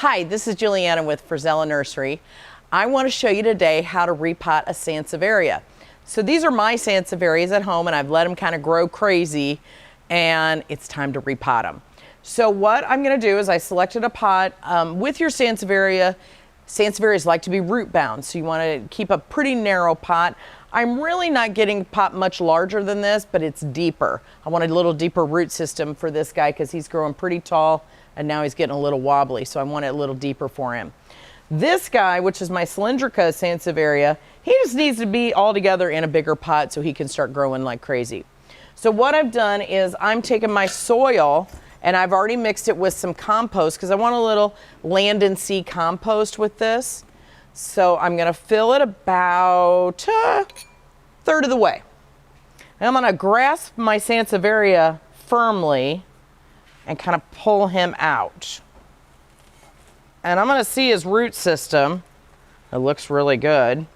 Hi, this is Juliana with Frisella Nursery. I want to show you today how to repot a Sansevieria. So these are my Sansevierias at home, and I've let them kind of grow crazy, and it's time to repot them. So what I'm going to do is I selected a pot with your Sansevieria. Sansevierias like to be root bound, so you want to keep a pretty narrow pot. I'm really not getting a pot much larger than this, but it's deeper. I want a little deeper root system for this guy because he's growing pretty tall and now he's getting a little wobbly, so I want it a little deeper for him. This guy, which is my cylindrica Sansevieria, he just needs to be all together in a bigger pot so he can start growing like crazy. So what I've done is I'm taking my soil and I've already mixed it with some compost because I want a little land and sea compost with this. So I'm going to fill it about a third of the way. And I'm going to grasp my Sansevieria firmly and kind of pull him out. And I'm going to see his root system. It looks really good. And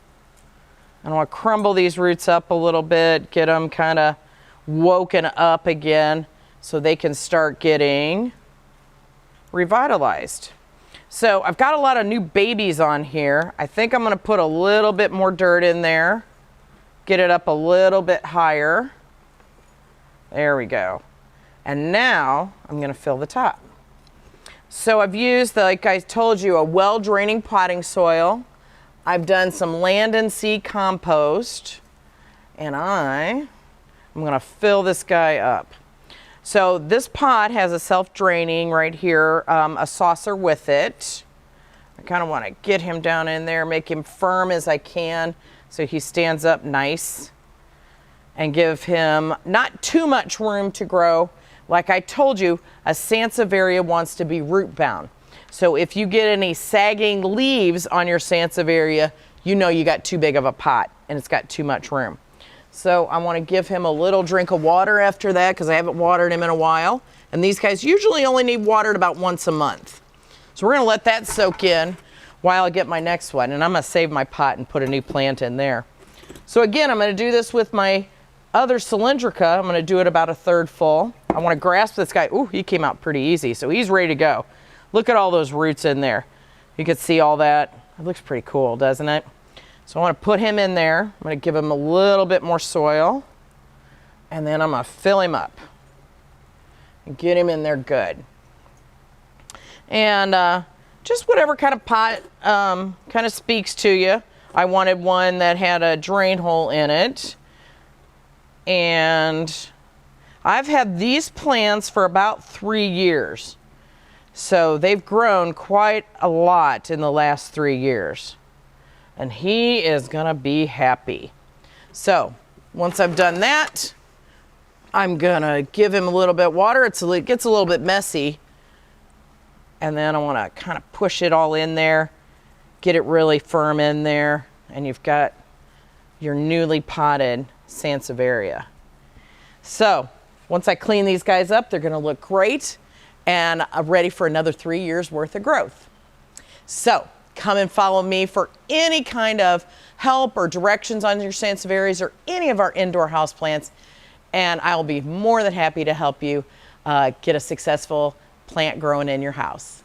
I want to crumble these roots up a little bit, get them kind of woken up again so they can start getting revitalized. So I've got a lot of new babies on here. I think I'm going to put a little bit more dirt in there, get it up a little bit higher. There we go. And now I'm going to fill the top. So I've used, like I told you, a well-draining potting soil. I've done some land and sea compost, and I'm going to fill this guy up. So this pot has a self-draining right here, a saucer with it. I kind of want to get him down in there, make him firm as I can so he stands up nice, and give him not too much room to grow. Like I told you, a Sansevieria wants to be root bound. So if you get any sagging leaves on your Sansevieria, you know you got too big of a pot and it's got too much room. So I want to give him a little drink of water after that because I haven't watered him in a while. And these guys usually only need watered about once a month. So we're going to let that soak in while I get my next one. And I'm going to save my pot and put a new plant in there. So again, I'm going to do this with my other cylindrica. I'm going to do it about a third full. I want to grasp this guy. Ooh, he came out pretty easy. So he's ready to go. Look at all those roots in there. You can see all that. It looks pretty cool, doesn't it? So I want to put him in there. I'm going to give him a little bit more soil. And then I'm going to fill him up. And get him in there good. And just whatever kind of pot kind of speaks to you. I wanted one that had a drain hole in it. And I've had these plants for about 3 years. So they've grown quite a lot in the last 3 years. And he is going to be happy. So once I've done that, I'm going to give him a little bit of water. It gets a little bit messy. And then I want to kind of push it all in there, get it really firm in there. And you've got your newly potted Sansevieria. So once I clean these guys up, they're going to look great and ready for another 3 years worth of growth. So come and follow me for any kind of help or directions on your Sansevierias or any of our indoor houseplants, and I'll be more than happy to help you get a successful plant growing in your house.